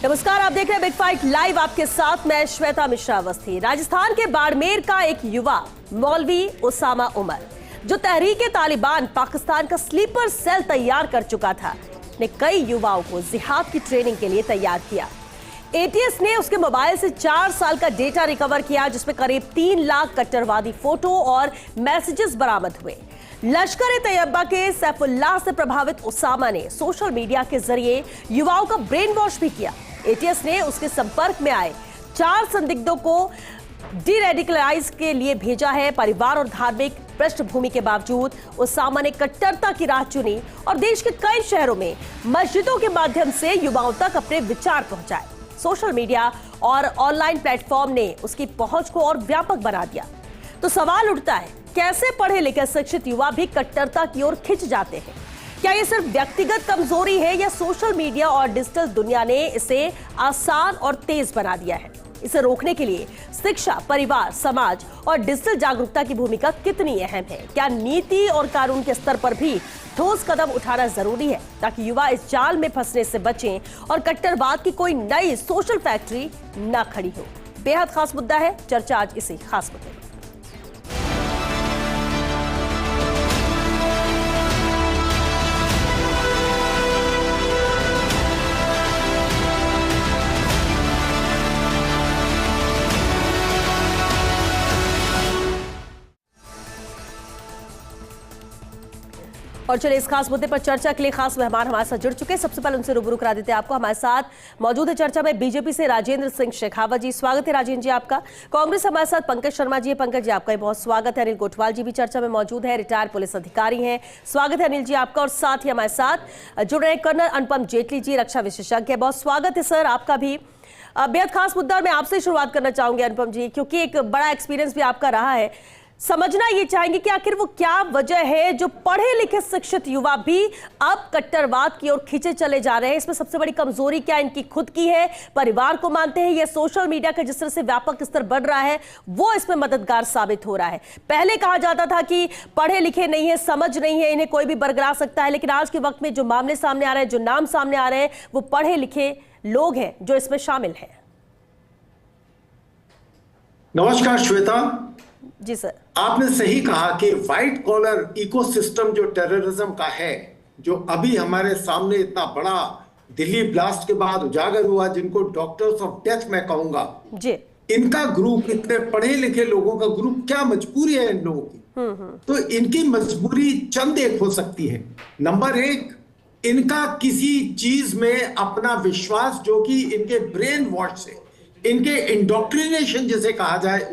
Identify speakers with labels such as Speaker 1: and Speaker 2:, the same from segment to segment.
Speaker 1: नमस्कार, आप देख रहे हैं बिग फाइट लाइव। आपके साथ मैं श्वेता मिश्रा अवस्थी। राजस्थान के बाड़मेर का एक युवा मौलवी उसामा उमर, जो तहरीक तालिबान पाकिस्तान का स्लीपर सेल तैयार कर चुका था, ने कई युवाओं को जिहाद की ट्रेनिंग के लिए तैयार किया। एटीएस ने उसके मोबाइल से 4 साल का डेटा रिकवर किया, जिसमें करीब 3 लाख कट्टरवादी फोटो और मैसेजेस बरामद हुए। लश्कर ए तैयबा के सैफुल्लाह से प्रभावित उसामा ने सोशल मीडिया के जरिए युवाओं का ब्रेन वॉश भी किया। एटीएस ने उसके संपर्क में आए 4 संदिग्धों को डीरेडिकलाइज के लिए भेजा है। परिवार और धार्मिक पृष्ठभूमि के बावजूद उसामा ने कट्टरता की राह चुनी और देश के कई शहरों में मस्जिदों के माध्यम से युवाओं तक अपने विचार पहुंचाए। सोशल मीडिया और ऑनलाइन प्लेटफॉर्म ने उसकी पहुंच को और व्यापक बना दिया। तो सवाल उठता है, कैसे पढ़े लिखे शिक्षित युवा भी कट्टरता की ओर खिंच जाते हैं? क्या ये सिर्फ व्यक्तिगत कमजोरी है या सोशल मीडिया और डिजिटल दुनिया ने इसे आसान और तेज बना दिया है? इसे रोकने के लिए शिक्षा, परिवार, समाज और डिजिटल जागरूकता की भूमिका कितनी अहम है? क्या नीति और कानून के स्तर पर भी ठोस कदम उठाना जरूरी है, ताकि युवा इस जाल में फंसने से बचें और कट्टरवाद की कोई नई सोशल फैक्ट्री न खड़ी हो? बेहद खास मुद्दा है, चर्चा आज इसी खास मुद्दे पर। और चलिए इस खास मुद्दे पर चर्चा के लिए खास मेहमान हमारे साथ जुड़ चुके हैं। सबसे पहले उनसे रूबरू करा देते हैं आपको। हमारे साथ मौजूद है चर्चा में बीजेपी से राजेंद्र सिंह शेखावत जी। स्वागत है राजेंद्र जी आपका। कांग्रेस हमारे साथ पंकज शर्मा जी है। पंकज जी आपका बहुत स्वागत है। अनिल कोटवाल जी भी चर्चा में मौजूद है, रिटायर्ड पुलिस अधिकारी हैं। स्वागत है अनिल जी आपका। और साथ ही हमारे साथ जुड़ रहे कर्नल अनुपम जेटली जी, रक्षा विशेषज्ञ है। बहुत स्वागत है सर आपका भी। बेहद खास मुद्दा, और मैं आपसे शुरुआत करना चाहूंगी अनुपम जी, क्योंकि एक बड़ा एक्सपीरियंस भी आपका रहा है। समझना ये चाहेंगे कि आखिर वो क्या वजह है जो पढ़े लिखे शिक्षित युवा भी अब कट्टरवाद की ओर खींचे चले जा रहे हैं? इसमें सबसे बड़ी कमजोरी क्या इनकी खुद की है, परिवार को मानते हैं, या सोशल मीडिया का जिस तरह से व्यापक स्तर बढ़ रहा है वो इसमें मददगार साबित हो रहा है? पहले कहा जाता था कि पढ़े लिखे नहीं है, समझ नहीं है, इन्हें कोई भी बरगला सकता है, लेकिन आज के वक्त में जो मामले सामने आ रहे हैं, जो नाम सामने आ रहे हैं, वो पढ़े लिखे लोग हैं जो इसमें शामिल हैं।
Speaker 2: नमस्कार श्वेता
Speaker 1: जी सर,
Speaker 2: आपने सही कहा कि व्हाइट कॉलर इकोसिस्टम जो टेररिज्म का है, जो अभी हमारे सामने इतना बड़ा दिल्ली ब्लास्ट के बाद उजागर हुआ, जिनको डॉक्टर्स ऑफ डेथ मैं कहूंगा जी, इनका ग्रुप, इतने पढ़े लिखे लोगों का ग्रुप, क्या मजबूरी है इन लोगों की? तो इनकी मजबूरी चंद एक हो सकती है। नंबर 1, इनका किसी चीज में अपना विश्वास, जो कि इनके ब्रेन वॉश से, इनके इंडोक्ट्रिनेशन जिसे कहा जाए,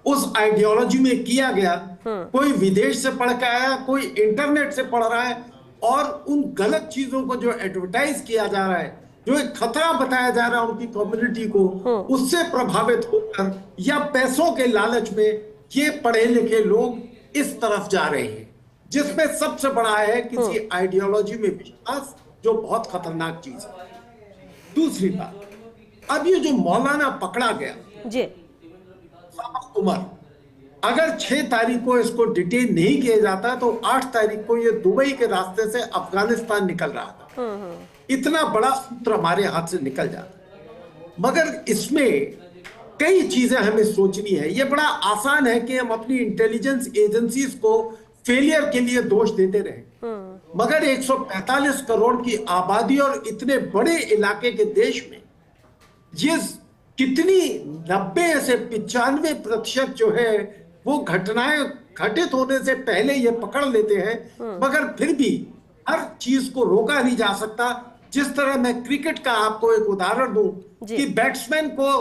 Speaker 2: उस आइडियोलॉजी में किया गया। कोई विदेश से पढ़ के आया, कोई इंटरनेट से पढ़ रहा है, और उन गलत चीजों को जो एडवर्टाइज किया जा रहा है, जो एक खतरा बताया जा रहा है उनकी कम्युनिटी को, उससे प्रभावित होकर या पैसों के लालच में ये पढ़े लिखे लोग इस तरफ जा रहे हैं, जिसमें सबसे बड़ा है किसी आइडियोलॉजी में विश्वास, जो बहुत खतरनाक चीज है। दूसरी बात, अब ये जो मौलाना पकड़ा गया जी, उमर, अगर 6 तारीख को इसको डिटेन नहीं किया जाता तो 8 तारीख को ये दुबई के रास्ते से अफगानिस्तान निकल रहा था। इतना बड़ा सूत्र हमारे हाथ से निकल जाता। मगर इसमें कई चीजें हमें सोचनी है। ये बड़ा आसान है कि हम अपनी इंटेलिजेंस एजेंसीज को फेलियर के लिए दोष देते रहे, मगर 145 करोड़ की आबादी और इतने बड़े इलाके के देश में ये कितनी 90 से 95% जो है वो घटनाएं घटित होने से पहले ये पकड़ लेते हैं, मगर फिर भी हर चीज को रोका नहीं जा सकता। जिस तरह मैं क्रिकेट का आपको एक उदाहरण दूं कि बैट्समैन को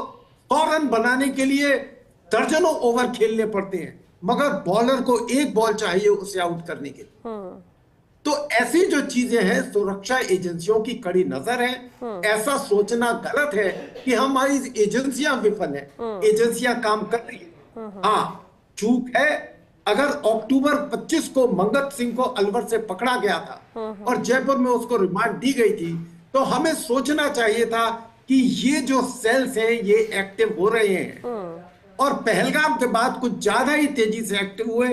Speaker 2: 100 रन बनाने के लिए दर्जनों ओवर खेलने पड़ते हैं, मगर बॉलर को 1 बॉल चाहिए उसे आउट करने के लिए। तो ऐसी जो चीजें हैं, सुरक्षा एजेंसियों की कड़ी नजर है। ऐसा सोचना गलत है कि हमारी एजेंसियां विफल हैं। एजेंसियां काम कर रही है। हाँ, चूक है अगर अक्टूबर 25 को मंगत सिंह को अलवर से पकड़ा गया था और जयपुर में उसको रिमांड दी गई थी, तो हमें सोचना चाहिए था कि ये जो सेल्स हैं ये एक्टिव हो रहे हैं, और पहलगाम के बाद कुछ ज्यादा ही तेजी से एक्टिव हुए।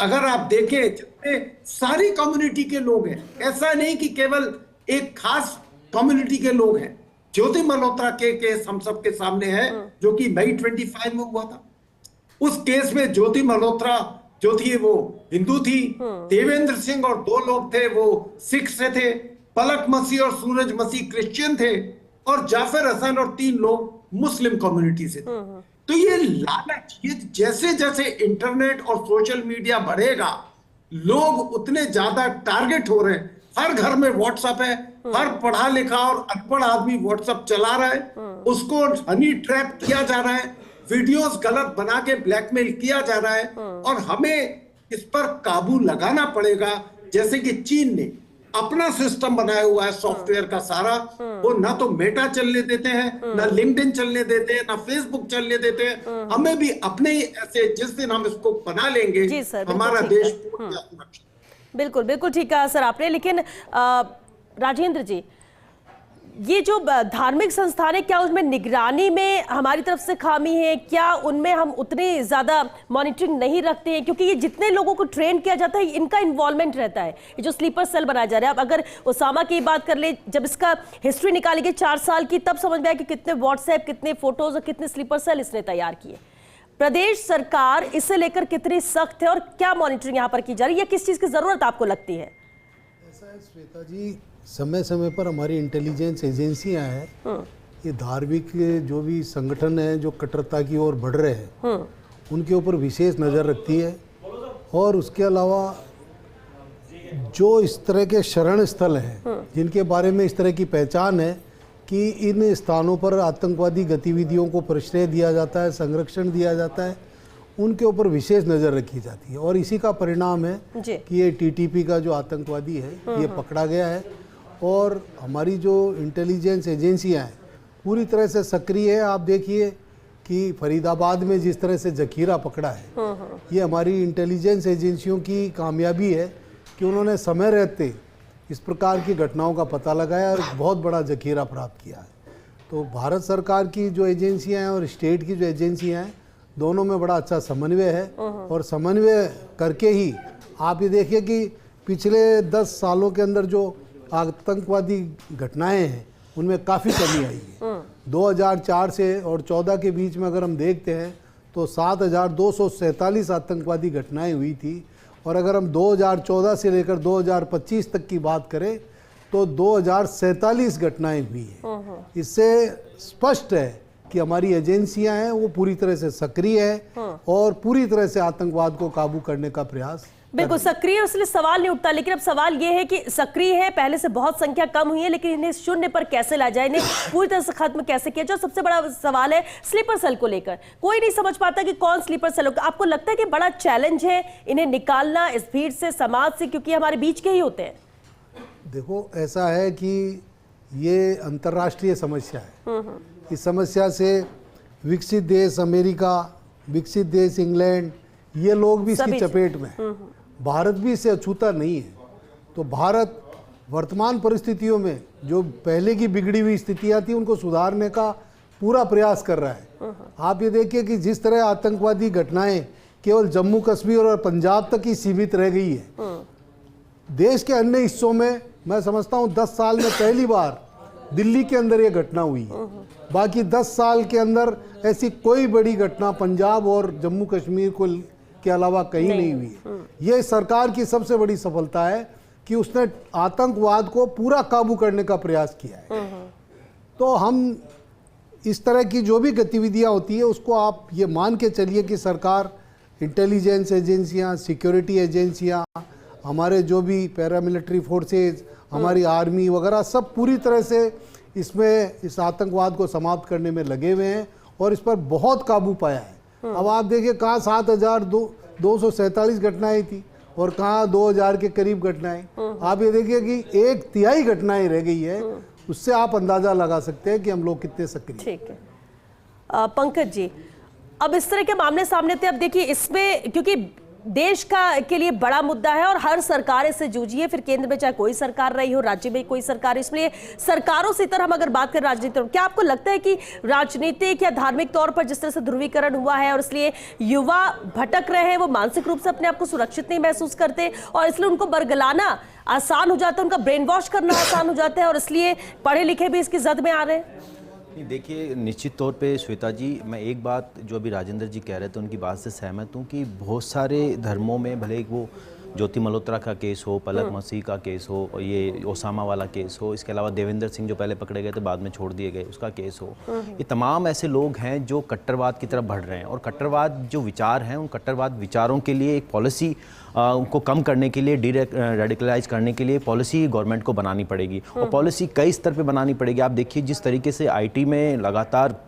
Speaker 2: अगर आप देखें, जितने सारी कम्युनिटी के लोग हैं, ऐसा नहीं कि केवल एक खास कम्युनिटी के लोग हैं, ज्योति मल्होत्रा के केस हम सबके सामने है, जो कि मई 25 में हुआ था। उस केस में ज्योति मल्होत्रा जो थी वो हिंदू थी, देवेंद्र सिंह और 2 लोग थे वो सिख से थे, पलक मसीह और सूरज मसीह क्रिश्चियन थे, और जाफर हसन और 3 लोग मुस्लिम कम्युनिटी से थे। तो ये लालच, ये जैसे जैसे इंटरनेट और सोशल मीडिया बढ़ेगा, लोग उतने ज्यादा टारगेट हो रहे हैं। हर घर में व्हाट्सएप है, हर पढ़ा लिखा और अनपढ़ आदमी व्हाट्सएप चला रहा है, उसको हनी ट्रैप किया जा रहा है, वीडियोस गलत बना के ब्लैकमेल किया जा रहा है, और हमें इस पर काबू लगाना पड़ेगा। जैसे कि चीन ने अपना सिस्टम बनाया हुआ है सॉफ्टवेयर का सारा, वो ना तो मेटा चलने देते हैं, ना लिंक्डइन चलने देते हैं, ना फेसबुक चलने देते हैं। हमें भी अपने ही ऐसे, जिस दिन हम इसको बना लेंगे,
Speaker 1: जी सर,
Speaker 2: हमारा देश पूर्ण सुरक्षित।
Speaker 1: बिल्कुल बिल्कुल ठीक कहा सर आपने। लेकिन राजेंद्र जी, ये जो धार्मिक संस्थान है, क्या उसमें निगरानी में हमारी तरफ से खामी है? क्या उनमें हम उतनी ज्यादा मॉनिटरिंग नहीं रखते हैं? क्योंकि ये जितने लोगों को ट्रेन किया जाता है, इनका इन्वॉल्वमेंट रहता है। ये जो स्लीपर सेल बनाया जा रहा है, अब अगर ओसामा की बात कर ले, जब इसका हिस्ट्री निकाली गई 4 साल की, तब समझ में आया कि कितने व्हाट्सएप, कितने फोटोज और कितने स्लीपर सेल इसने तैयार किए। प्रदेश सरकार इसे लेकर कितनी सख्त है और क्या मॉनिटरिंग यहाँ पर की जा रही है? किस चीज की जरूरत आपको लगती है?
Speaker 3: ऐसा है श्वेता जी, समय समय पर हमारी इंटेलिजेंस एजेंसियां हैं, ये धार्मिक जो भी संगठन है जो कट्टरता की ओर बढ़ रहे हैं, उनके ऊपर विशेष नज़र रखती है। और उसके अलावा जो इस तरह के शरण स्थल हैं, जिनके बारे में इस तरह की पहचान है कि इन स्थानों पर आतंकवादी गतिविधियों को प्रश्रय दिया जाता है, संरक्षण दिया जाता है, उनके ऊपर विशेष नज़र रखी जाती है। और इसी का परिणाम है कि ये टीटीपी का जो आतंकवादी है ये पकड़ा गया है। और हमारी जो इंटेलिजेंस एजेंसियां हैं पूरी तरह से सक्रिय है। आप देखिए कि फरीदाबाद में जिस तरह से जखीरा पकड़ा है, ये हमारी इंटेलिजेंस एजेंसियों की कामयाबी है कि उन्होंने समय रहते इस प्रकार की घटनाओं का पता लगाया और बहुत बड़ा जखीरा प्राप्त किया है। तो भारत सरकार की जो एजेंसियां हैं और स्टेट की जो एजेंसियां हैं, दोनों में बड़ा अच्छा समन्वय है। और समन्वय करके ही आप ये देखिए कि पिछले 10 सालों के अंदर जो आतंकवादी घटनाएं हैं उनमें काफ़ी कमी आई है। 2004 से और 14 के बीच में अगर हम देखते हैं तो 7,247 आतंकवादी घटनाएं हुई थी। और अगर हम 2014 से लेकर 2025 तक की बात करें तो 2047 घटनाएं हुई हैं। इससे स्पष्ट है कि हमारी एजेंसियां हैं वो पूरी तरह से सक्रिय है और पूरी तरह से आतंकवाद को काबू करने का प्रयास।
Speaker 1: बिल्कुल सक्रिय, इसलिए सवाल नहीं उठता। लेकिन अब सवाल ये है कि सक्रिय है, पहले से बहुत संख्या कम हुई है, लेकिन इन्हें शून्य पर कैसे ला जाए, इन्हें पूरी तरह से खत्म कैसे किया जाए? सबसे बड़ा सवाल है स्लीपर सेल को लेकर। कोई नहीं समझ पाता कि कौन स्लीपर सेल होगा। आपको लगता है कि बड़ा चैलेंज है इन्हें निकालना इस भीड़ से, समाज से, क्योंकि हमारे बीच के ही होते हैं?
Speaker 3: देखो, ऐसा है कि ये अंतर्राष्ट्रीय समस्या है। इस समस्या से विकसित देश अमेरिका, विकसित देश इंग्लैंड, ये लोग भी इसकी चपेट में हैं। भारत भी इससे अछूता नहीं है। तो भारत वर्तमान परिस्थितियों में जो पहले की बिगड़ी हुई स्थितियां थी उनको सुधारने का पूरा प्रयास कर रहा है। आप ये देखिए कि जिस तरह आतंकवादी घटनाएं केवल जम्मू कश्मीर और पंजाब तक ही सीमित रह गई है, देश के अन्य हिस्सों में मैं समझता हूँ 10 साल में पहली बार दिल्ली के अंदर ये घटना हुई है। बाकी 10 साल के अंदर ऐसी कोई बड़ी घटना पंजाब और जम्मू कश्मीर को के अलावा कहीं नहीं हुई है। ये सरकार की सबसे बड़ी सफलता है कि उसने आतंकवाद को पूरा काबू करने का प्रयास किया है। तो हम इस तरह की जो भी गतिविधियां होती है उसको आप ये मान के चलिए कि सरकार, इंटेलिजेंस एजेंसियां, सिक्योरिटी एजेंसियां, हमारे जो भी पैरामिलिट्री फोर्सेज, हमारी आर्मी वगैरह सब पूरी तरह से इसमें इस आतंकवाद को समाप्त करने में लगे हुए हैं और इस पर बहुत काबू पाया है। अब आप देखिए कहाँ 7,247 घटनाएं थी और कहाँ 2,000 के करीब घटनाएं। आप ये देखिए कि 1/3 घटनाएं रह गई है। उससे आप अंदाजा लगा सकते हैं कि हम लोग कितने सक्रिय।
Speaker 1: ठीक है पंकज जी, अब इस तरह के मामले सामने थे। अब देखिए इसमें क्योंकि देश का के लिए बड़ा मुद्दा है और हर सरकार इससे जूझी है, फिर केंद्र में चाहे कोई सरकार रही हो, राज्य में कोई सरकार, इसलिए सरकारों से तरह हम अगर बात करें राजनीति, क्या आपको लगता है कि राजनीतिक या धार्मिक तौर पर जिस तरह से ध्रुवीकरण हुआ है और इसलिए युवा भटक रहे हैं, वो मानसिक रूप से अपने आप को सुरक्षित नहीं महसूस करते और इसलिए उनको बरगलाना आसान हो जाता है, उनका ब्रेन वॉश करना आसान हो जाता है और इसलिए पढ़े लिखे भी इसकी जद में आ रहे हैं?
Speaker 4: नहीं, देखिए निश्चित तौर पे श्वेता जी, मैं एक बात जो अभी राजेंद्र जी कह रहे थे उनकी बात से सहमत हूँ कि बहुत सारे धर्मों में, भले वो ज्योति मल्होत्रा का केस हो, पलक मसीह का केस हो, और ये ओसामा वाला केस हो, इसके अलावा देवेंद्र सिंह जो पहले पकड़े गए थे बाद में छोड़ दिए गए उसका केस हो, ये तमाम ऐसे लोग हैं जो कट्टरवाद की तरफ बढ़ रहे हैं। और कट्टरवाद जो विचार हैं, उन कट्टरवाद विचारों के लिए एक पॉलिसी उनको कम करने के लिए, रेडिकलाइज करने के लिए पॉलिसी गवर्नमेंट को बनानी पड़ेगी और पॉलिसी कई स्तर पे बनानी पड़ेगी। आप देखिए जिस तरीके से आईटी में लगातार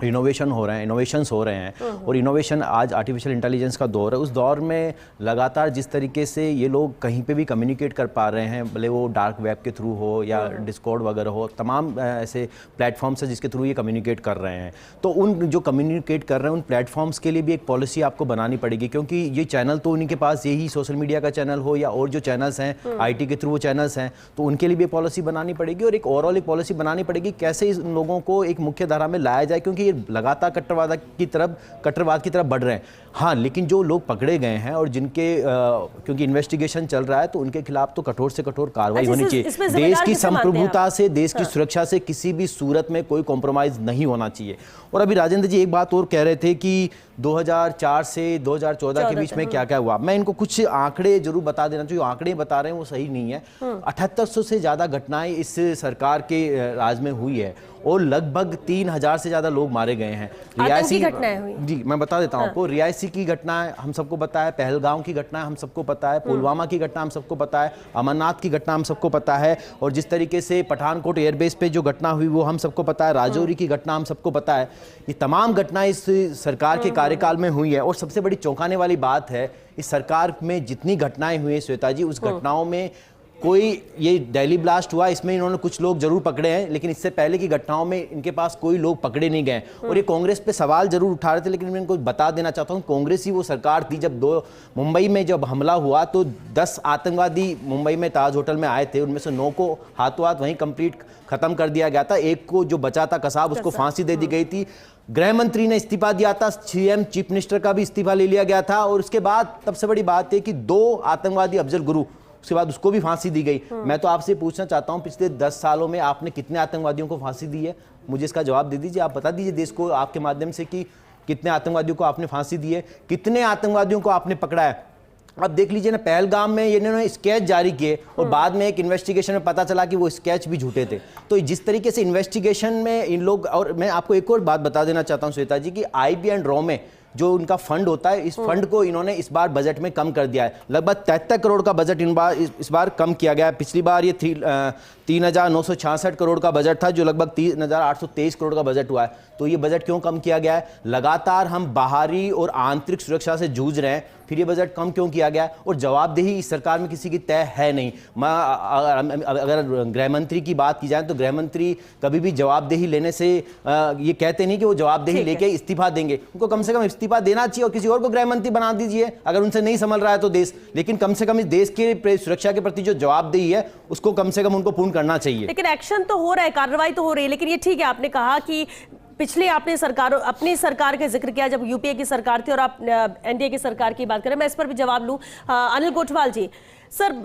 Speaker 4: इनोवेशन हो रहे हैं, इनोवेशंस हो रहे हैं और इनोवेशन आज आर्टिफिशियल इंटेलिजेंस का दौर है, उस दौर में लगातार जिस तरीके से ये लोग कहीं पे भी कम्युनिकेट कर पा रहे हैं, भले वो डार्क वेब के थ्रू हो या डिस्कॉर्ड वगैरह हो, तमाम ऐसे प्लेटफॉर्म्स हैं जिसके थ्रू ये कम्युनिकेट कर रहे हैं। तो उन जो कम्युनिकेट कर रहे हैं उन प्लेटफॉर्म्स के लिए भी एक पॉलिसी आपको बनानी पड़ेगी, क्योंकि ये चैनल तो उन्हीं के पास, यही सोशल मीडिया का चैनल हो या और जो चैनल्स हैं IT के थ्रू वो चैनल्स हैं, तो उनके लिए भी पॉलिसी बनानी पड़ेगी और एक ओवरऑल एक पॉलिसी बनानी पड़ेगी कैसे इन लोगों को एक मुख्य धारा में लाया जाए, क्योंकि ये लगातार कट्टरवाद की तरफ बढ़ रहे हैं। हाँ, लेकिन जो लोग पकड़े गए हैं और जिनके क्योंकि इन्वेस्टिगेशन चल रहा है तो उनके खिलाफ तो कठोर से कठोर कार्रवाई होनी चाहिए। देश की संप्रभुता से, देश की सुरक्षा से किसी भी सूरत में कोई कॉम्प्रोमाइज नहीं होना चाहिए। और अभी राजेंद्र जी एक बात और कह रहे थे कि 2004 से 2014 के बीच में क्या क्या हुआ। मैं इनको कुछ आंकड़े जरूर बता देना चाहिए, आंकड़े बता रहे हैं वो सही नहीं है। 7800 से ज़्यादा घटनाएं इस सरकार के राज में हुई है और लगभग 3000 से ज़्यादा लोग मारे गए हैं। रियासी
Speaker 1: घटनाएं हुई,
Speaker 4: जी मैं बता देता हूँ आपको। रियासी की घटना हम सबको पता है, पहलगाम की घटना हम सबको पता है, पुलवामा की घटना हम सबको पता है, अमरनाथ की घटना हम सबको पता है, और जिस तरीके से पठानकोट एयरबेस पे जो घटना हुई वो हम सबको पता है, राजौरी की घटना हम सबको पता है। ये तमाम घटनाएं इस सरकार के कार्यकाल में हुई है। और सबसे बड़ी चौंकाने वाली बात है, इस सरकार में जितनी घटनाएं हुई हैं श्वेता जी, उस घटनाओं में कोई, ये दिल्ली ब्लास्ट हुआ इसमें इन्होंने कुछ लोग जरूर पकड़े हैं, लेकिन इससे पहले की घटनाओं में इनके पास कोई लोग पकड़े नहीं गए। और ये कांग्रेस पे सवाल जरूर उठा रहे थे, लेकिन मैं इनको बता देना चाहता हूँ कांग्रेस ही वो सरकार थी जब मुंबई में जब हमला हुआ तो 10 आतंकवादी मुंबई में ताज होटल में आए थे, उनमें से 9 को हाथों हाथ वहीं कंप्लीट खत्म कर दिया गया था। एक को जो बचा था कसाब, उसको फांसी दे दी गई थी। गृह मंत्री ने इस्तीफा दिया था, CM चीफ मिनिस्टर का भी इस्तीफा ले लिया गया था। और उसके बाद सबसे बड़ी बात है कि 2 आतंकवादी, अफजल गुरु, उसके बाद उसको भी फांसी दी गई। मैं तो आपसे पूछना चाहता हूं पिछले 10 सालों में आपने कितने आतंकवादियों को फांसी दी है? मुझे इसका जवाब दे दीजिए, आप बता दीजिए देश को आपके माध्यम से कि कितने आतंकवादियों को आपने फांसी दी है, कितने आतंकवादियों को आपने पकड़ा है। अब देख लीजिए ना, पहलगाम में इन्होंने स्केच जारी किए और बाद में एक इन्वेस्टिगेशन में पता चला कि वो स्केच भी झूठे थे। तो जिस तरीके से इन्वेस्टिगेशन में इन लोग, और मैं आपको एक और बात बता देना चाहता हूं श्वेता जी कि IB एंड रॉ में जो उनका फंड होता है, इस फंड को इन्होंने इस बार बजट में कम कर दिया है। लगभग 73 करोड़ का बजट इस बार कम किया गया है। पिछली बार ये 3966 करोड़ का बजट था, जो लगभग 3823 करोड़ का बजट हुआ है। तो ये बजट क्यों कम किया गया है? लगातार हम बाहरी और आंतरिक सुरक्षा से जूझ रहे हैं, फिर ये बजट कम क्यों किया गया? और जवाबदेही इस सरकार में किसी की तय है नहीं। अगर गृह मंत्री की बात की जाए तो गृह मंत्री कभी भी जवाबदेही लेने से ये कहते नहीं कि वो जवाबदेही लेके इस्तीफा देंगे। उनको कम से कम इस्तीफा देना चाहिए और किसी और को गृह मंत्री बना दीजिए अगर उनसे नहीं संभल रहा है तो देश। लेकिन कम से कम इस देश के सुरक्षा के प्रति जो जवाबदेही है उसको कम से कम उनको पूर्ण करना चाहिए।
Speaker 1: लेकिन एक्शन तो हो रहा है, कार्रवाई तो हो रही है। लेकिन ये ठीक है, आपने कहा कि पिछले आपने अपनी सरकार का जिक्र किया जब यूपीए की सरकार थी और आप एनडीए की सरकार की बात करें, मैं इस पर भी जवाब लूं। अनिल गोठवाल जी, सर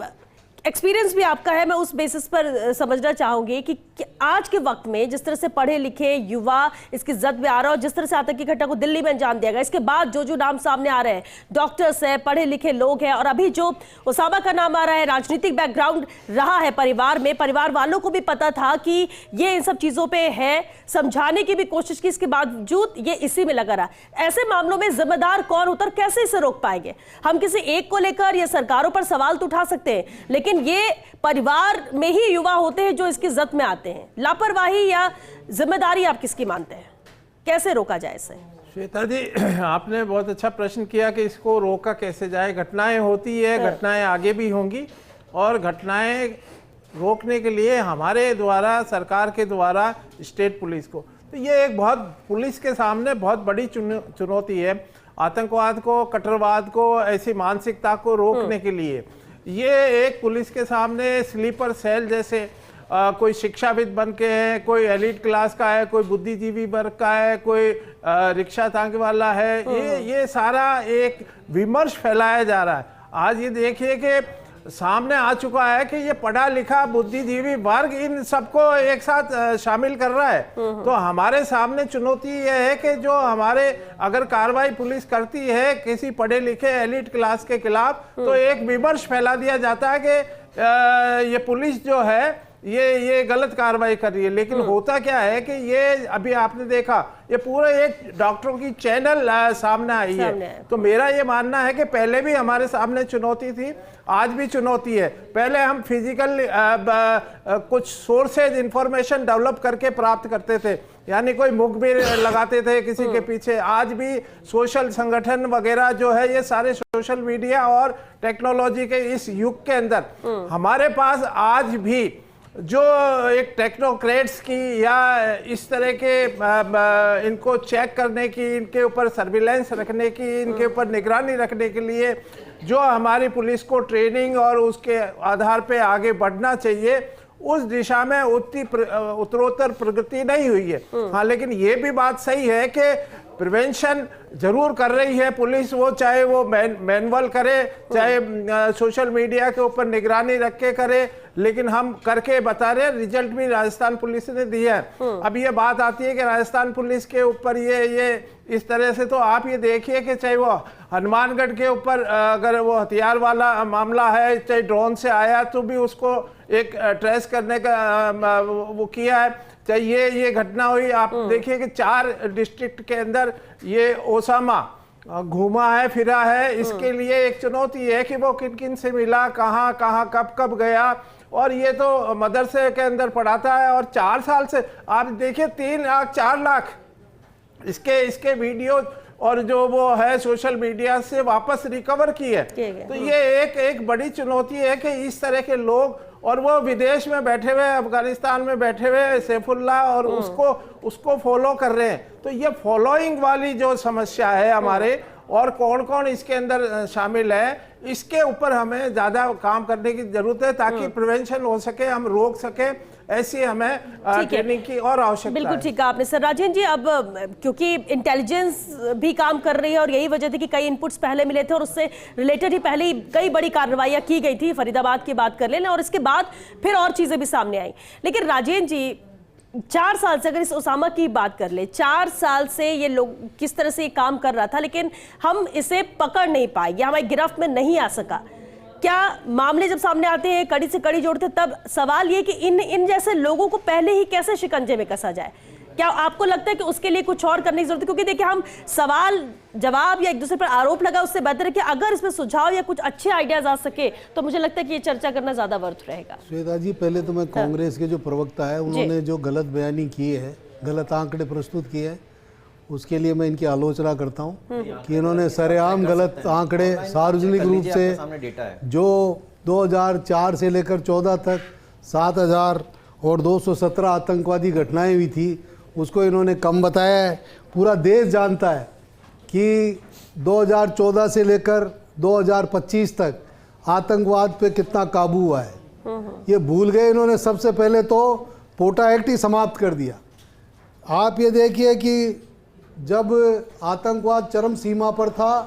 Speaker 1: एक्सपीरियंस भी आपका है, मैं उस बेसिस पर समझना चाहूंगी कि आज के वक्त में जिस तरह से पढ़े लिखे युवा इसकी जद में आ रहा है और जिस तरह से आतंकी घटना को दिल्ली में अंजाम दिया गया, इसके बाद जो नाम सामने आ रहे हैं, डॉक्टर्स है, पढ़े लिखे लोग हैं, और अभी जो ओसामा का नाम आ रहा है, राजनीतिक बैकग्राउंड रहा है परिवार में, परिवार वालों को भी पता था कि ये इन सब चीजों पे है, समझाने की भी कोशिश की, इसके बावजूद ये इसी में लगा रहा। ऐसे मामलों में जिम्मेदार कौन होता है, कैसे इसे रोक पाएंगे? हम किसी एक को लेकर या सरकारों पर सवाल तो उठा सकते हैं, लेकिन ये परिवार में ही युवा होते हैं जो इसकी जद में आते हैं। लापरवाही या जिम्मेदारी आप किसकी मानते हैं? कैसे रोका जाए इसे?
Speaker 5: श्वेता जी, आपने बहुत अच्छा प्रश्न किया कि इसको रोका कैसे जाए। घटनाएं होती है, घटनाएं आगे भी होंगी, और घटनाएं रोकने के लिए हमारे द्वारा, सरकार के द्वारा, स्टेट पुलिस को, तो ये एक बहुत पुलिस के सामने बहुत बड़ी चुनौती है। आतंकवाद को, कट्टरवाद को, ऐसी मानसिकता को रोकने के लिए। ये एक पुलिस के सामने स्लीपर सेल जैसे कोई शिक्षाविद बन के है, कोई एलिट क्लास का है, कोई बुद्धिजीवी वर्ग का है, कोई रिक्शा तांगे वाला है, ये सारा एक विमर्श फैलाया जा रहा है। आज ये देखिए कि सामने आ चुका है कि ये पढ़ा लिखा बुद्धिजीवी वर्ग इन सबको एक साथ शामिल कर रहा है। तो हमारे सामने चुनौती ये है कि जो हमारे अगर कार्रवाई पुलिस करती है किसी पढ़े लिखे एलिट क्लास के खिलाफ, तो एक विमर्श फैला दिया जाता है कि ये पुलिस जो है ये गलत कार्रवाई कर रही है। लेकिन होता क्या है कि ये अभी आपने देखा ये पूरे एक डॉक्टरों की चैनल सामने आई है। तो मेरा ये मानना है कि पहले भी हमारे सामने चुनौती थी, आज भी चुनौती है। पहले हम फिजिकल कुछ सोर्सेज इंफॉर्मेशन डेवलप करके प्राप्त करते थे, यानी कोई मुखबिर लगाते थे किसी के पीछे। आज भी सोशल संगठन वगैरह जो है ये सारे सोशल मीडिया और टेक्नोलॉजी के इस युग के अंदर हमारे पास आज भी जो एक टेक्नोक्रेट्स की या इस तरह के इनको चेक करने की, इनके ऊपर सर्विलेंस रखने की, इनके ऊपर निगरानी रखने के लिए जो हमारी पुलिस को ट्रेनिंग और उसके आधार पे आगे बढ़ना चाहिए, उस दिशा में उतनी उत्तरोत्तर प्रगति नहीं हुई है। हाँ, लेकिन ये भी बात सही है कि प्रिवेंशन जरूर कर रही है पुलिस, वो चाहे वो मैनुअल करे, चाहे सोशल मीडिया के ऊपर निगरानी रख के करे, लेकिन हम करके बता रहे, रिजल्ट भी राजस्थान पुलिस ने दिया है। अब ये बात आती है कि राजस्थान पुलिस के ऊपर ये इस तरह से, तो आप ये देखिए कि चाहे वो हनुमानगढ़ के ऊपर अगर वो हथियार वाला मामला है, चाहे ड्रोन से आया तो भी उसको एक ट्रेस करने का वो किया है। चाहे ये घटना हुई, आप देखिए कि 4 डिस्ट्रिक्ट के अंदर ये ओसामा घूमा है, फिरा है। इसके लिए एक चुनौती है कि वो किन किन से मिला, कहाँ कब गया, और ये तो मदरसे के अंदर पढ़ाता है। और 4 साल से आप देखिए 3 लाख 4 लाख इसके वीडियो और जो वो है सोशल मीडिया से वापस रिकवर की है। तो ये एक बड़ी चुनौती है कि इस तरह के लोग, और वो विदेश में बैठे हुए, अफगानिस्तान में बैठे हुए सैफुल्लाह, और उसको फॉलो कर रहे हैं। तो ये फॉलोइंग वाली जो समस्या है हमारे, और कौन कौन इसके अंदर शामिल है, इसके ऊपर हमें ज़्यादा काम करने की जरूरत है ताकि प्रिवेंशन हो सके, हम रोक सके। ऐसी हमें ट्रेनिंग की और आवश्यकता
Speaker 1: बिल्कुल
Speaker 5: है।
Speaker 1: ठीक है आपने सर। राजेंद्र जी, अब क्योंकि इंटेलिजेंस भी काम कर रही है और यही वजह थी कि कई इनपुट्स पहले मिले थे और उससे रिलेटेड ही पहले ही कई बड़ी कार्रवाइयां की गई थी, फरीदाबाद की बात कर लेना, और इसके बाद फिर और चीजें भी सामने आई। लेकिन राजेंद्र जी, 4 साल से अगर इस ओसामा की बात कर ले, 4 साल से ये लोग किस तरह से ये काम कर रहा था, लेकिन हम इसे पकड़ नहीं पाए, या हमारी गिरफ्त में नहीं आ सका। क्या मामले जब सामने आते हैं, कड़ी से कड़ी जोड़ते, तब सवाल ये कि इन जैसे लोगों को पहले ही कैसे शिकंजे में कसा जाए? क्या आपको लगता है कि उसके लिए कुछ और करने की जरूरत है? क्योंकि देखिए, हम सवाल जवाब या एक दूसरे पर आरोप लगा, उससे बेहतर है कि अगर इसमें सुझाव या कुछ अच्छे आइडियाज आ सके तो मुझे लगता है कि ये चर्चा करना ज्यादा वर्थ रहेगा।
Speaker 3: श्वेता जी, पहले तो मैं कांग्रेस के जो प्रवक्ता है उन्होंने जो गलत बयानी की है, गलत आंकड़े प्रस्तुत किए हैं, उसके लिए मैं इनकी आलोचना करता हूं कि इन्होंने सरेआम गलत आंकड़े सार्वजनिक रूप से, जो 2004 से लेकर 14 तक 7,217 आतंकवादी घटनाएं हुई थी, उसको इन्होंने कम बताया है। पूरा देश जानता है कि 2014 से लेकर 2025 तक आतंकवाद पे कितना काबू हुआ है। ये भूल गए इन्होंने। सबसे पहले तो पोटा एक्ट ही समाप्त कर दिया। आप ये देखिए कि जब आतंकवाद चरम सीमा पर था,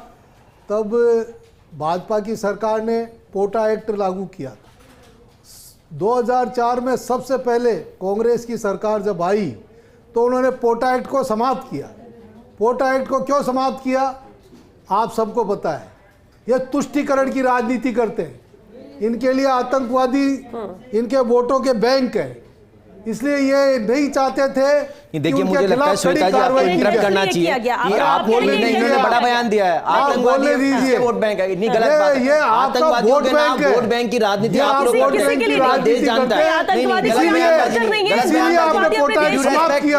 Speaker 3: तब भाजपा की सरकार ने पोटा एक्ट लागू किया था। 2004 में सबसे पहले कांग्रेस की सरकार जब आई तो उन्होंने पोटा एक्ट को समाप्त किया। पोटा एक्ट को क्यों समाप्त किया, आप सबको पता है। ये तुष्टीकरण की राजनीति करते हैं। इनके लिए आतंकवादी इनके वोटों के बैंक है, इसलिए ये नहीं चाहते थे।
Speaker 4: देखिए, मुझे लगता है श्वेता जी आपको इंटरप्ट करना चाहिए कि आप बोल रहे हैं, इन्होंने बड़ा बयान दिया है, आतंकवादी वोट बैंक है। इतनी गलत बात है। आतंकवादियों के नाम वोट बैंक की राजनीति आप लोग देश जानता है।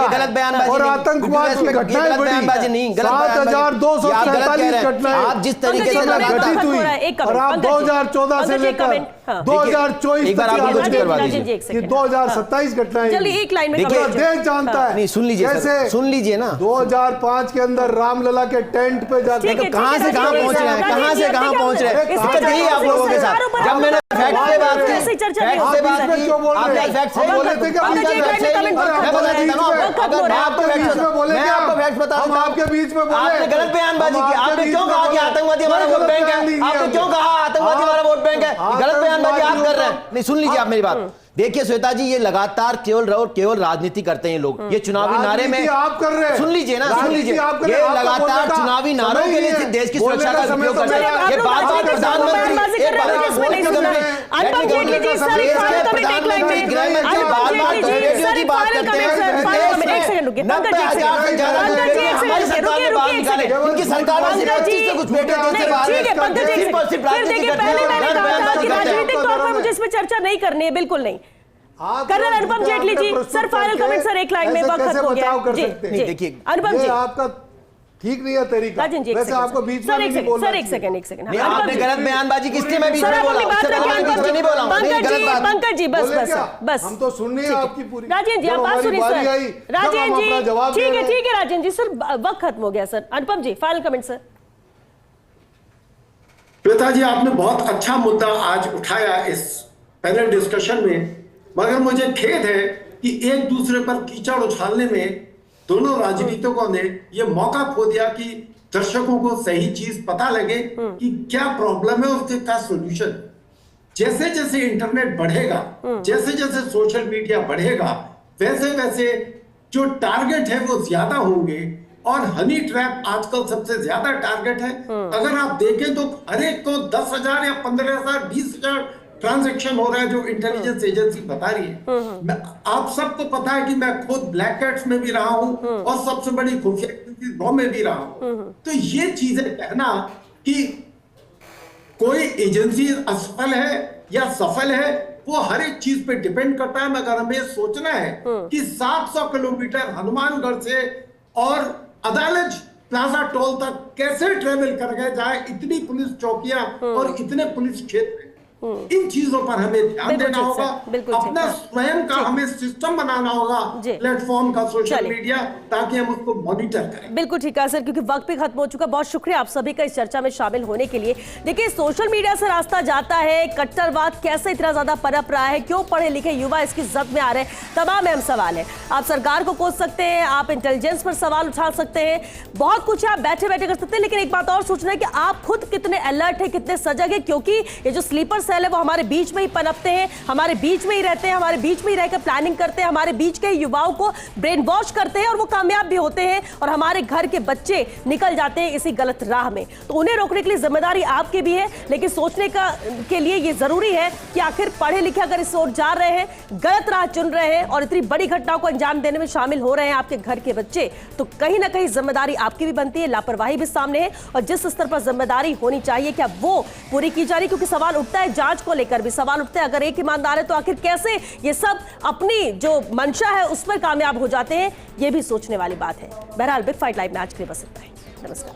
Speaker 4: गलत बयानबाजी
Speaker 3: और आतंकवाद की घटनाएं बढ़ी, 7,247 घटनाएं
Speaker 4: आप जिस तरीके से
Speaker 3: घटित हुई, और आप 2014 से लेकर
Speaker 1: हाँ।
Speaker 3: 2024
Speaker 4: एक बार आप मुझे कुछ करवा दीजिए।
Speaker 1: एक सेकंड।
Speaker 3: 2027 घटनाएं।
Speaker 1: चलिए एक लाइन में
Speaker 4: देखिए,
Speaker 1: comment
Speaker 3: देश जानता है।
Speaker 4: नहीं, सुन लीजिए सर,
Speaker 3: कैसे
Speaker 4: सुन लीजिए ना।
Speaker 3: 2005 के अंदर रामलला के टेंट पे जाकर
Speaker 1: ठीक है,
Speaker 4: कहां से कहां पहुंच रहे हैं, कहां से कहां पहुंच रहे हैं,
Speaker 1: इसमें
Speaker 4: दिक्कत यही है आप लोगों के साथ। जब मैंने फैक्ट से बात की,
Speaker 1: ऐसी चर्चा नहीं
Speaker 4: फैक्ट से बात
Speaker 3: होती।
Speaker 4: की,
Speaker 3: क्यों बोल रहे
Speaker 4: आपने
Speaker 3: हैं?
Speaker 4: फैक्ट से
Speaker 3: हम
Speaker 4: बोले
Speaker 3: बोले थे कि
Speaker 4: हम
Speaker 3: बीच में
Speaker 4: फैक्ट से
Speaker 1: comment
Speaker 4: मैं
Speaker 1: करो।
Speaker 4: बता देता हूं, अगर मैं आपको फैक्ट
Speaker 3: बीच में बोले
Speaker 4: मैं
Speaker 3: क्या?
Speaker 4: आपको फैक्ट बता
Speaker 3: हम
Speaker 4: देता हूं।
Speaker 3: आपके बीच में बोले।
Speaker 4: आपने गलत बयानबाजी
Speaker 3: हम
Speaker 4: की।
Speaker 3: आपके
Speaker 4: आपने
Speaker 3: बीच
Speaker 4: क्यों
Speaker 3: में
Speaker 4: कहा कि
Speaker 3: बोले।
Speaker 4: आतंकवादी हमारा
Speaker 3: कोई
Speaker 4: वोट बैंक
Speaker 3: गलत बयान नहीं
Speaker 4: है? आपने
Speaker 3: किया
Speaker 4: क्यों
Speaker 3: हमने।
Speaker 4: कहा आतंकवादी हमारा वोट बैंक है? गलत बयानबाजी आप कर रहे हैं। नहीं, सुन लीजिए आप मेरी बात। देखिए श्वेता जी, ये लगातार केवल राजनीति करते हैं ये लोग। ये चुनावी नारे में
Speaker 3: आप कर रहे हैं।
Speaker 4: सुन लीजिए ना, सुन
Speaker 3: राजनीति
Speaker 4: लीजिए,
Speaker 3: आप कर रहे
Speaker 4: ये
Speaker 3: हैं। आपका
Speaker 4: लगातार
Speaker 3: बोलने का
Speaker 4: चुनावी नारों
Speaker 3: समय
Speaker 4: के
Speaker 3: नहीं
Speaker 4: लिए
Speaker 3: है।
Speaker 4: देश की
Speaker 3: बोलने
Speaker 4: सुरक्षा
Speaker 3: का
Speaker 4: का
Speaker 3: समय
Speaker 4: उपयोग
Speaker 3: तो
Speaker 4: करते
Speaker 3: चलिए,
Speaker 4: हैं।
Speaker 3: आप
Speaker 4: ये
Speaker 3: लोग
Speaker 4: बार-बार
Speaker 3: राजनीति का
Speaker 4: प्रधानमंत्री
Speaker 1: बयानबाजी कर रहे हैं, इसमें नहीं सुनना। अनुपम जेटली जी, सर,
Speaker 4: देश
Speaker 1: final
Speaker 4: के
Speaker 1: comment एक लाइन में।
Speaker 4: प्रधानमंत्री गृहमंत्री
Speaker 1: अनुपम
Speaker 4: बार-बार
Speaker 1: जेटली जी,
Speaker 4: रेडियो
Speaker 1: सर,
Speaker 4: की बात
Speaker 1: final
Speaker 4: करते
Speaker 1: comment,
Speaker 4: हैं।
Speaker 1: सर, final
Speaker 4: देश
Speaker 1: comment,
Speaker 4: में
Speaker 1: एक सेकंड रुकिए, पंकज जी,
Speaker 4: 90,000 से ज्यादा
Speaker 1: पंकज जी, एक
Speaker 4: हमारी
Speaker 1: सेकंड,
Speaker 4: सरकार ने
Speaker 1: रुकिए,
Speaker 4: बाहर
Speaker 1: एक
Speaker 4: निकाले।
Speaker 1: सेकंड।
Speaker 4: उनकी सरकार में सिर्फ
Speaker 1: पंकज
Speaker 4: 25 से कुछ बेटे देश से
Speaker 1: नहीं,
Speaker 4: बाहर
Speaker 1: ठीक है, पंकज जी,
Speaker 4: सिर्फ और सिर्फ
Speaker 1: फिर
Speaker 4: राजनीति
Speaker 1: देखिए,
Speaker 4: करते
Speaker 1: पहले
Speaker 4: हैं।
Speaker 1: मैंने
Speaker 4: गलत
Speaker 1: कहा था
Speaker 4: बयानबाजी
Speaker 1: कि
Speaker 4: करते हैं।
Speaker 1: राजनीतिक तौर पर मुझे इस पर चर्चा नहीं करनी है, बिल्कुल नहीं। कर्नल अनुपम Jaitley ji, sir, final comment, sir, एक लाइन में, वक्त खत्म हो गया। जी, जी,
Speaker 4: देखिए,
Speaker 1: अनुपम जी,
Speaker 3: आपका ठीक नहीं है तरीका।
Speaker 1: राजन जी, एक
Speaker 3: वैसे
Speaker 1: सेकंड,
Speaker 3: आपको बीच में
Speaker 1: सर,
Speaker 3: भी
Speaker 1: एक
Speaker 3: नहीं
Speaker 1: सेकंड,
Speaker 3: बोलना
Speaker 1: सर, एक
Speaker 3: चाहिए।
Speaker 1: सेकंड, एक सेकंड।
Speaker 4: नहीं,
Speaker 1: अनुपम
Speaker 4: आपने
Speaker 1: जी,
Speaker 4: गलत बयानबाजी की, इसलिए मैं बीच
Speaker 1: सर,
Speaker 4: में
Speaker 1: आप
Speaker 4: बोला
Speaker 1: अपनी बात
Speaker 4: उससे
Speaker 1: रखिए,
Speaker 4: पहले
Speaker 1: अनुपम
Speaker 4: बीच में नहीं बोला हूं। नहीं,
Speaker 1: पंकज
Speaker 4: गलत
Speaker 1: जी,
Speaker 4: बात।
Speaker 1: पंकज जी, बस
Speaker 3: बोले
Speaker 1: बस
Speaker 3: क्या?
Speaker 1: बस।
Speaker 3: हम तो सुन रहे हैं आपकी पूरी।
Speaker 1: राजेंद्र जी,
Speaker 3: जब
Speaker 1: आप बात
Speaker 3: हमारी
Speaker 1: सुनिए
Speaker 3: बारी
Speaker 1: सर।
Speaker 3: आई, जब हम
Speaker 1: राजेंद्र
Speaker 3: अपना
Speaker 1: जी,
Speaker 3: जवाब दे रहे हैं।
Speaker 1: ठीक है राजेंद्र जी, सर, वक्त खत्म हो गया सर। अनुपम जी, फाइनल कमेंट सर।
Speaker 2: श्वेता जी, आपने बहुत अच्छा मुद्दा आज उठाया इस पैनल डिस्कशन में, मगर मुझे खेद है कि एक दूसरे पर कीचड़ उछालने में दोनों राजनीतिकों ने यह मौका खो दिया कि दर्शकों को सही चीज पता लगे कि क्या प्रॉब्लम है, उसके क्या सोल्यूशन। जैसे जैसे इंटरनेट बढ़ेगा, जैसे जैसे सोशल मीडिया बढ़ेगा, वैसे वैसे जो टारगेट है वो ज्यादा होंगे। और हनी ट्रैप आजकल सबसे ज्यादा टारगेट है। अगर आप देखें तो हर एक को 10,000 या 15,000, 20,000 ट्रांजैक्शन हो रहा है, जो इंटेलिजेंस एजेंसी बता रही है। आप सबको पता है कि मैं खुद ब्लैक कैट्स में भी रहा हूं और सबसे बड़ी खुफिया एजेंसी रॉ में भी रहा हूं। तो ये चीजें कहना कि कोई एजेंसी असफल है या सफल है, वो हर एक चीज पे डिपेंड करता है। मगर हमें सोचना है कि 700 किलोमीटर हनुमानगढ़ से और अदालज प्लाजा टोल तक कैसे ट्रेवल कर गए जाए, इतनी पुलिस चौकियां और इतने पुलिस क्षेत्र। इन चीजों पर हमें ध्यान देना होगा। अपना स्वयं का हमें सिस्टम बनाना होगा, प्लेटफॉर्म का, सोशल मीडिया, ताकि हम उसको मॉनिटर करें।
Speaker 1: बिल्कुल ठीक है सर, क्योंकि वक्त भी खत्म हो चुका। बहुत शुक्रिया आप सभी का इस चर्चा में शामिल होने के लिए। देखिए, सोशल मीडिया से रास्ता जाता है, कट्टरवाद कैसे इतना ज्यादा पनप रहा है, क्यों पढ़े लिखे युवा इसकी जद में आ रहे हैं, तमाम अहम सवाल है। आप सरकार को कोस सकते हैं, आप इंटेलिजेंस पर सवाल उठा सकते हैं, बहुत कुछ आप बैठे बैठे कर सकते हैं। लेकिन एक बात और सोचना है कि आप खुद कितने अलर्ट है, कितने सजग है, क्योंकि ये जो स्लीपर सेल है वो हमारे बीच में ही पनपते हैं, हमारे बीच में ही रहते हैं, हमारे बीच में ही रहकर प्लानिंग करते हैं, हमारे बीच के युवाओं को ब्रेन वॉश करते हैं और वो कामयाब भी होते हैं और हमारे घर के बच्चे निकल जाते हैं इसी गलत राह में। तो उन्हें रोकने के लिए जिम्मेदारी आपकी भी है, लेकिन सोचने के लिए ये जरूरी है कि आखिर पढ़े लिखे अगर इस ओर जा रहे हैं, गलत राह चुन रहे हैं और इतनी बड़ी घटनाओं को अंजाम देने में शामिल हो रहे हैं आपके घर के बच्चे, तो कहीं ना कहीं जिम्मेदारी आपकी भी बनती है। लापरवाही भी सामने है और जिस स्तर पर जिम्मेदारी होनी चाहिए क्या वो पूरी की जा रही, क्योंकि सवाल उठता है जांच को लेकर भी सवाल उठते हैं। अगर एक ईमानदार है तो आखिर कैसे ये सब अपनी जो मंशा है उस पर कामयाब हो जाते हैं, ये भी सोचने वाली बात है। बहरहाल बिग फाइट लाइव में आज के लिए बस इतना ही। नमस्कार।